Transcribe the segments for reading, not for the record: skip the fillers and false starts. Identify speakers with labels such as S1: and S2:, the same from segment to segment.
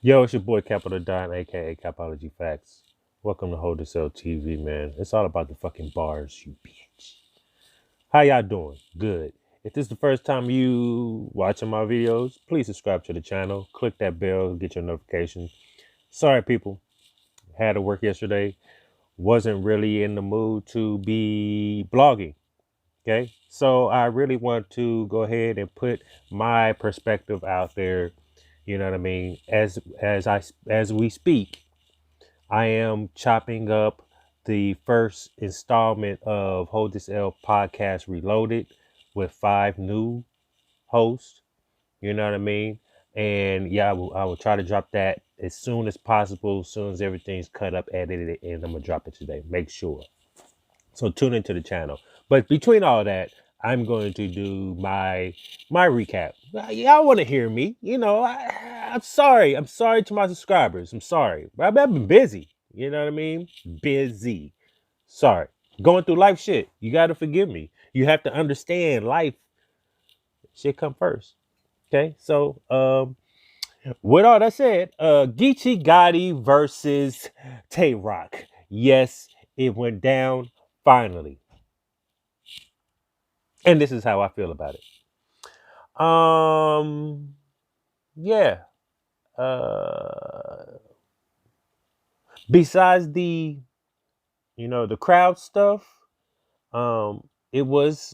S1: Yo, it's your boy Capital Don, aka Capology Facts. Welcome to Hold This LTV, man. It's all about the fucking bars, you bitch. How y'all doing? Good. If this is the first time you watching my videos, please subscribe to the channel. Click that bell, get your notifications. Sorry, people. Had to work yesterday. Wasn't really in the mood to be blogging. Okay. So I really want to go ahead and put my perspective out there. You know what I mean? As we speak, I am chopping up the first installment of Hold This L podcast reloaded with 5 new hosts. You know what I mean? And yeah, I will try to drop that as soon as possible, as soon as everything's cut up, edited, and I'm gonna drop it today. Make sure. So tune into the channel. But between all that, I'm going to do my recap. Y'all want to hear me? I'm sorry. I'm sorry to my subscribers. I'm sorry. I've been busy. You know what I mean? Busy. Sorry. Going through life shit. You got to forgive me. You have to understand life shit come first. Okay. So with all that said, Geechi Gotti versus Tay Roc. Yes, it went down finally. And this is how I feel about it. Yeah. Uh, besides the crowd stuff, it was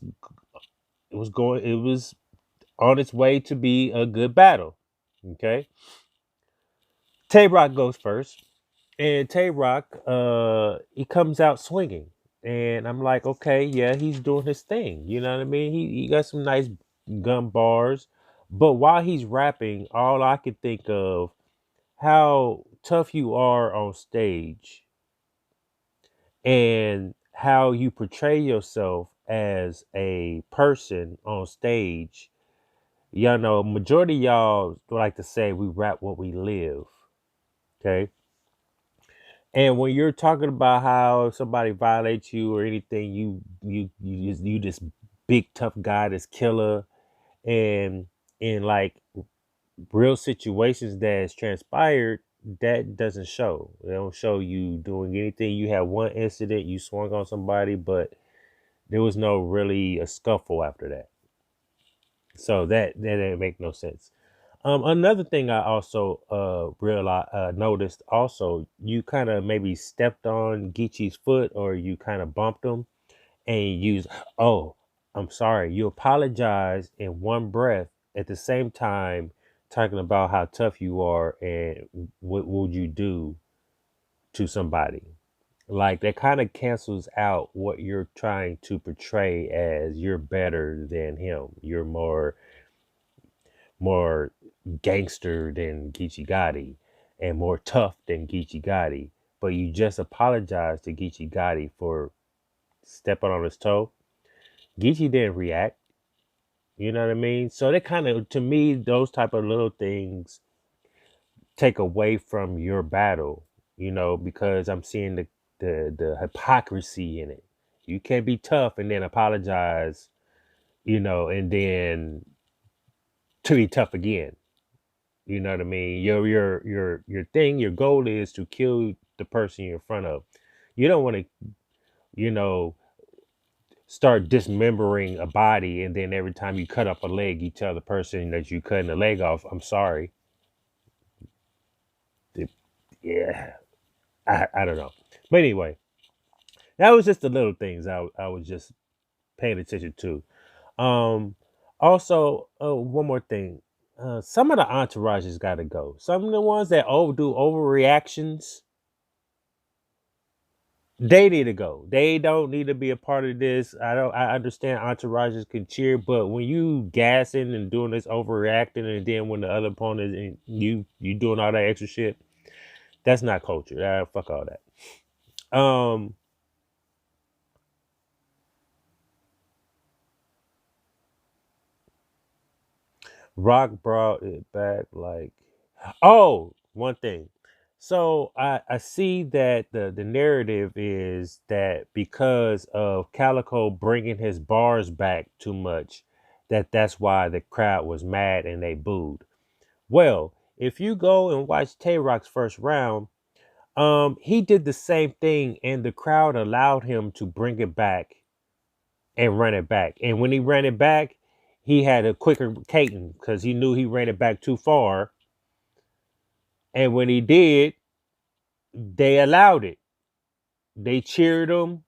S1: on its way to be a good battle. Okay. Tay Roc goes first, and Tay Roc, he comes out swinging, and I'm like, okay, yeah, he's doing his thing. You know what I mean? He got some nice gun bars, but while he's rapping, all I could think of how tough you are on stage and how you portray yourself as a person on stage. Y'all know, majority of y'all like to say we rap what we live. Okay. And when you're talking about how if somebody violates you or anything, you this big tough guy, this killer, and in like real situations that has transpired, that doesn't show. They don't show you doing anything. You had one incident, you swung on somebody, but there was no really a scuffle after that. So that didn't make no sense. Another thing I also realized noticed also, you kind of maybe stepped on Geechi's foot or you kind of bumped him and you use, oh, I'm sorry. You apologize in one breath at the same time talking about how tough you are and what would you do to somebody. Like that kind of cancels out what you're trying to portray as you're better than him. You're more gangster than Geechi Gotti and more tough than Geechi Gotti. But you just apologize to Geechi Gotti for stepping on his toe. Geechi didn't react. You know what I mean? So that kind of, to me, those type of little things take away from your battle, because I'm seeing the hypocrisy in it. You can't be tough and then apologize, and then to be tough again. You know what I mean? Your thing, your goal is to kill the person you're in front of. You don't want to, you know, start dismembering a body and then every time you cut up a leg, you tell the person that you cutting the leg off, I'm sorry. It- yeah, I don't know. But anyway, that was just the little things I was just paying attention to. Um, Also, one more thing. Some of the entourages got to go. Some of the ones that overdo overreactions, they need to go. They don't need to be a part of this. I understand entourages can cheer, but when you gassing and doing this overreacting, and then when the other opponent and you doing all that extra shit, that's not culture. Fuck all that. Um, Rock brought it back like, oh, one thing. So I see that the narrative is that because of Calico bringing his bars back too much, that's why the crowd was mad and they booed. Well, if you go and watch Tay Roc's first round, he did the same thing, and the crowd allowed him to bring it back and run it back. And when he ran it back, he had a quicker cadence because he knew he ran it back too far. And when he did, they allowed it. They cheered him.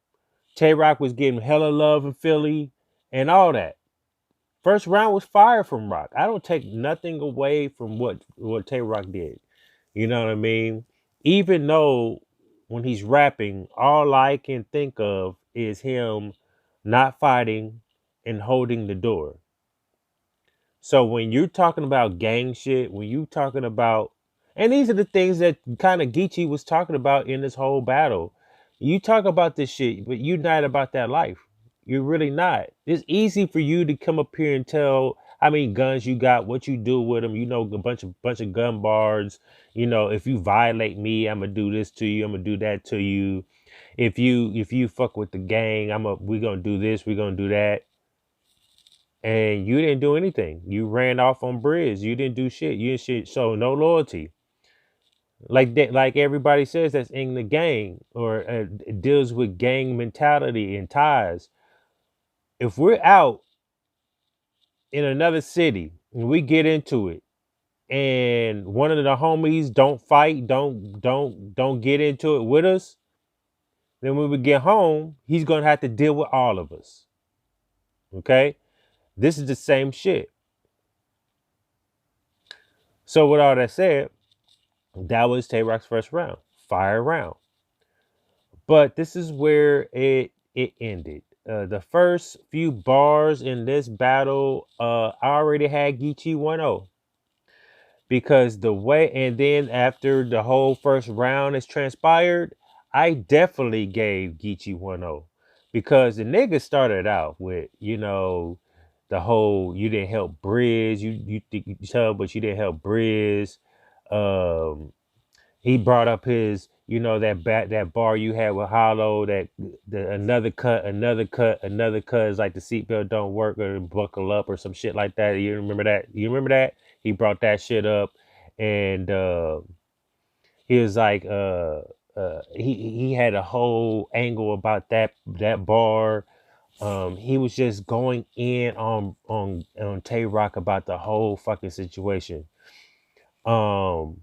S1: Tay Roc was getting hella love in Philly and all that. First round was fire from Rock. I don't take nothing away from what Tay Roc did. You know what I mean? Even though when he's rapping, all I can think of is him not fighting and holding the door. So when you're talking about gang shit, when you talking about, and these are the things that kind of Geechi was talking about in this whole battle. You talk about this shit, but you're not about that life. You're really not. It's easy for you to come up here and tell how many guns you got, what you do with them. You know, a bunch of gun bars. You know, if you violate me, I'm gonna do this to you. I'm gonna do that to you. If you fuck with the gang, we gonna do this. We gonna do that, and you didn't do anything. You ran off on Bridge. You didn't do shit. You didn't shit. So no loyalty. Like that, like everybody says, that's in the gang or deals with gang mentality and ties. If we're out in another city and we get into it, and one of the homies don't fight, don't get into it with us, then when we get home, he's gonna have to deal with all of us. Okay, this is the same shit. So with all that said, that was Tay Roc's first round, fire round. But this is where it ended. The first few bars in this battle, I already had Geechi 1-0 because the way, and then after the whole first round has transpired, I definitely gave Geechi 1-0 because the nigga started out with, the whole you didn't help Briz, you think you tell, but you didn't help Briz. Um, he brought up his, that bar you had with Hollow, that the another cut is like the seatbelt don't work or buckle up or some shit like that. You remember that? You remember that? He brought that shit up, and he was like, he had a whole angle about that bar. He was just going in on Tay Roc about the whole fucking situation. Um,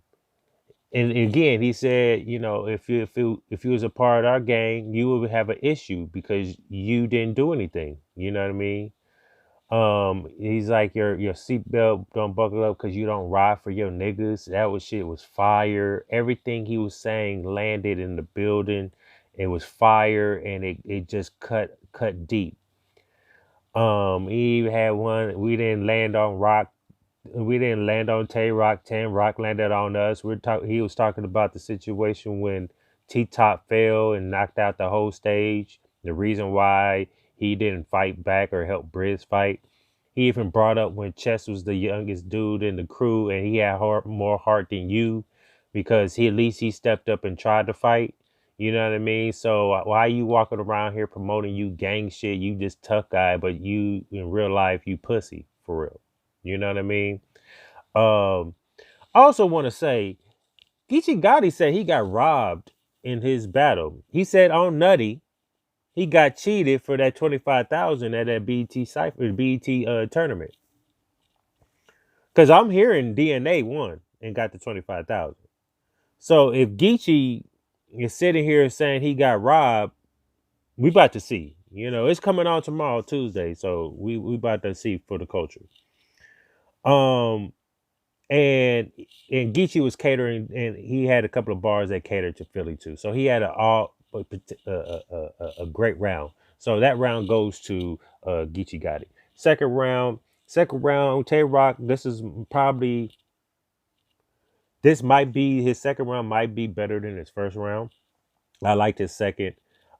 S1: and again, he said, if you was a part of our gang, you would have an issue because you didn't do anything. You know what I mean? He's like your seatbelt don't buckle up because you don't ride for your niggas. Shit was fire. Everything he was saying landed in the building. It was fire, and it just cut deep. He even had one. We didn't land on Rock. We didn't land on Tay Roc. Tay Roc landed on us. He was talking about the situation when T Top fell and knocked out the whole stage. The reason why he didn't fight back or help Briz fight. He even brought up when Chess was the youngest dude in the crew and he had more heart than you because at least he stepped up and tried to fight. You know what I mean? So why you walking around here promoting you gang shit? You just tough guy, but you in real life you pussy for real. You know what I mean? Um, I also want to say, Geechi Gotti said he got robbed in his battle. He said on Nutty, he got cheated for that 25,000 at that BET cipher, BET tournament. Because I'm hearing DNA won and got the 25,000. So if Geechi is sitting here saying he got robbed, we about to see. It's coming on tomorrow, Tuesday. So we about to see for the culture. Um, and Geechi was catering, and he had a couple of bars that catered to Philly too. So he had a great round. So that round goes to Geechi Gotti. Second round, Tay Roc. This might be his second round. Might be better than his first round. I liked his second.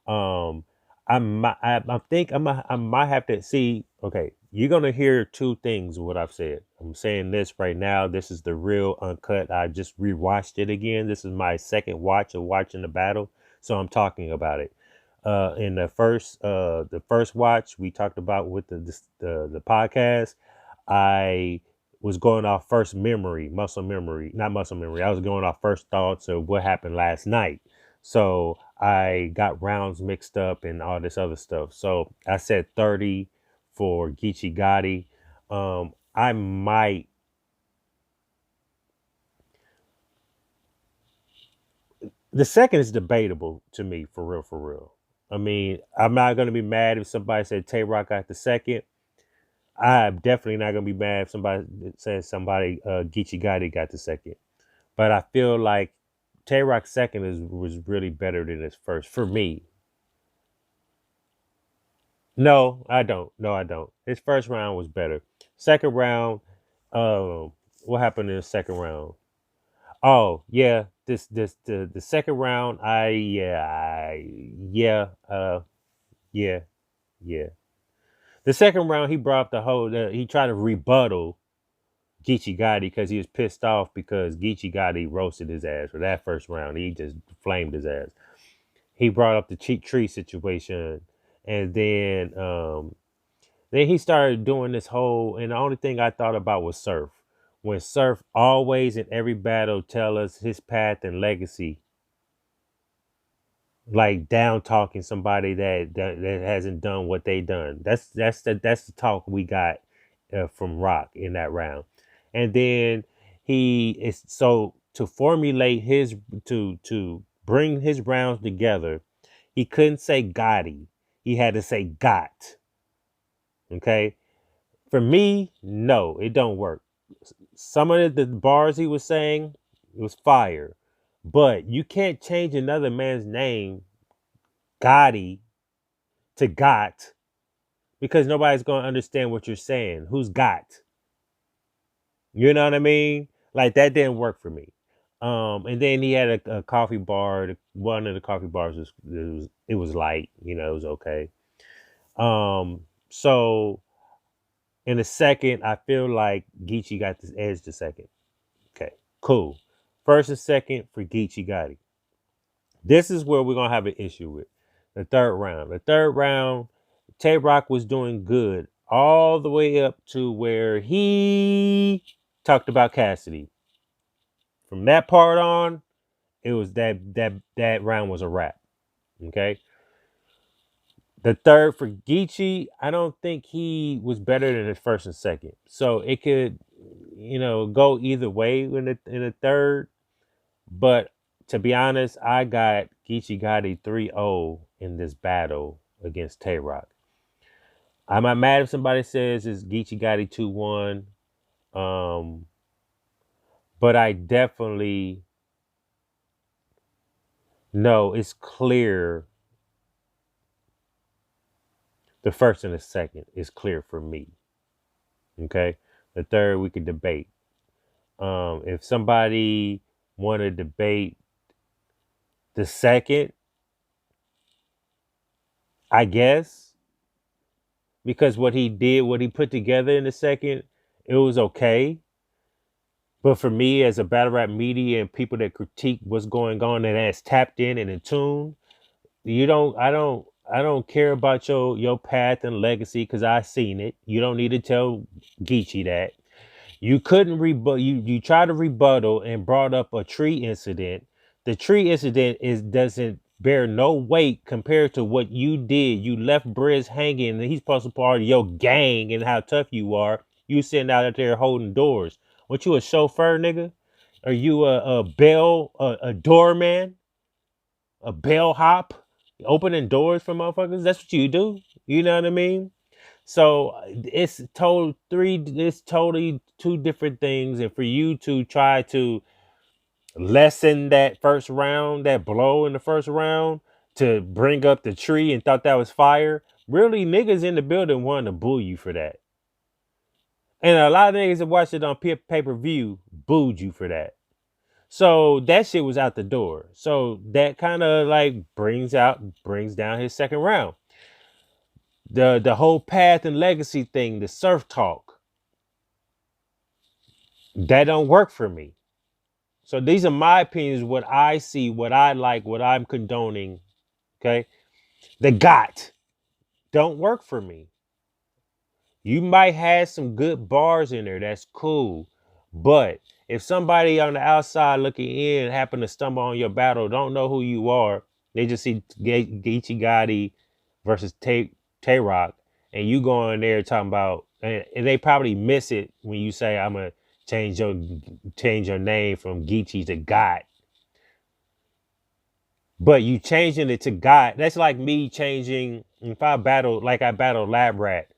S1: Um, I think I might have to see. Okay, you're gonna hear two things of what I've said. I'm saying this right now. This is the real uncut. I just rewatched it again. This is my second watch of watching the battle, so I'm talking about it. In the first watch we talked about with the podcast, I was going off first memory, muscle memory, not muscle memory. I was going off first thoughts of what happened last night. So I got rounds mixed up and all this other stuff. So I said 30 for Geechi Gotti. I might. The second is debatable to me, for real, for real. I mean, I'm not gonna be mad if somebody said Tay Roc got the second. I'm definitely not gonna be mad if somebody says somebody Geechi Gotti got the second. But I feel like Tay Roc's second was really better than his first for me. No, I don't. No, I don't. His first round was better. Second round, what happened in the second round? Oh yeah, the second round. Yeah, yeah. The second round, he brought up the whole. He tried to rebuttal Geechi Gotti because he was pissed off because Geechi Gotti roasted his ass for that first round. He just flamed his ass. He brought up the cheat tree situation, and then he started doing this whole. And the only thing I thought about was Surf. When Surf always in every battle tell us his path and legacy, like down talking somebody that hasn't done what they done. That's the talk we got from Rock in that round, and then he is so to formulate his to bring his rounds together. He couldn't say Gotti. He had to say got. Okay. For me, no, it don't work. Some of the bars he was saying was fire, but you can't change another man's name, Gotti, to got because nobody's going to understand what you're saying. Who's got? You know what I mean? Like that didn't work for me. And then he had a coffee bar. One of the coffee bars was light. You know, it was okay. So in a second, I feel like Geechi got this edge the second. Okay, cool. First and second for Geechi Gotti. This is where we're gonna have an issue with the third round. The third round, Tay Roc was doing good all the way up to where he talked about Cassidy. From that part on, it was that round was a wrap. Okay. The third for Geechi, I don't think he was better than his first and second. So it could, go either way in the third. But to be honest, I got Geechi Gotti 3-0 in this battle against Tay Roc. I'm not mad if somebody says it's Geechi Gotti 2-1. But I definitely know it's clear. The first and the second is clear for me. Okay. The third we could debate. If somebody want to debate the second, I guess, because what he did, what he put together in the second, it was okay. But for me, as a battle rap media and people that critique what's going on and that's tapped in and in tune, you don't, I don't care about your path and legacy because I seen it. You don't need to tell Geechi that. You couldn't rebut. You tried to rebuttal and brought up a tree incident. The tree incident doesn't bear no weight compared to what you did. You left Briz hanging, and he's supposed to be part of your gang and how tough you are. You sitting out there holding doors. What you a chauffeur, nigga? Are you a bell a doorman? A bellhop? Opening doors for motherfuckers? That's what you do. You know what I mean? So it's totally two different things. And for you to try to lessen that first round, that blow in the first round, to bring up the tree and thought that was fire, really niggas in the building wanted to boo you for that. And a lot of niggas that watched it on pay-per-view booed you for that. So that shit was out the door. So that kind of like brings down his second round. The whole path and legacy thing, the surf talk, that don't work for me. So these are my opinions, what I see, what I like, what I'm condoning. Okay. The got don't work for me. You might have some good bars in there. That's cool. But if somebody on the outside looking in happen to stumble on your battle, don't know who you are, they just see Geechi Gotti versus Tay Roc, and you go in there talking about, and they probably miss it when you say, "I'm gonna change your name from Geechi to God." But you changing it to God. That's like me changing. If I battle, like I battle Lab Rat,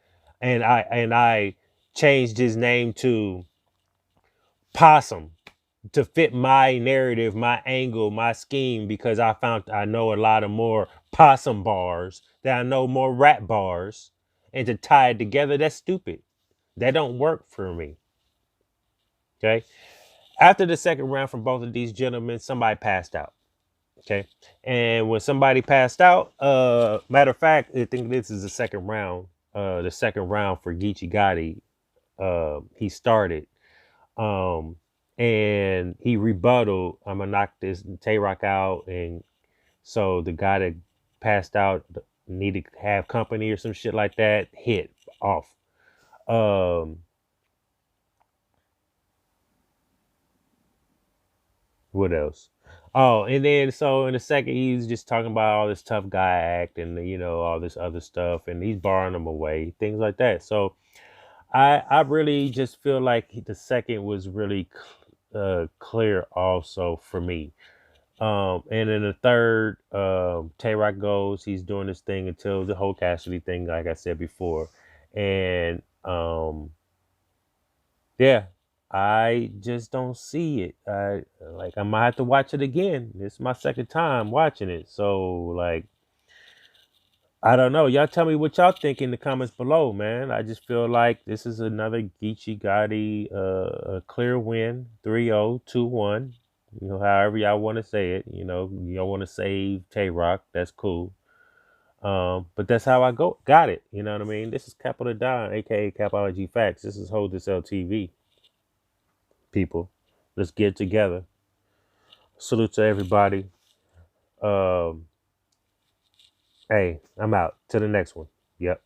S1: and I changed his name to Possum to fit my narrative, my angle, my scheme, because I know a lot of more possum bars, that I know more rat bars, and to tie it together, that's stupid. That don't work for me. Okay. After the second round from both of these gentlemen, somebody passed out. Okay. And when somebody passed out, matter of fact, I think this is the second round. The second round for Geechi Gotti, he started. Um, and he rebutted, I'm gonna knock this Tay Roc out. And so the guy that passed out needed to have company or some shit like that, hit off. Um, what else? Oh, and then so in the second, he's just talking about all this tough guy act and all this other stuff, and he's barring them away, things like that. So I really just feel like the second was really clear also for me. And then the third, Tay Roc goes, he's doing this thing until the whole Cassidy thing, like I said before. And yeah, I just don't see it. I might have to watch it again. It's my second time watching it. So like I don't know. Y'all tell me what y'all think in the comments below, man. I just feel like this is another Geechi Gotti a clear win, 3-0, 2-1. However y'all want to say it. Y'all want to save Tay Roc, that's cool. But that's how I got it. You know what I mean? This is Capital Don, aka Capology Facts. This is Hold This LTV, people. Let's get together. Salute to everybody. Um, hey, I'm out. To the next one. Yep.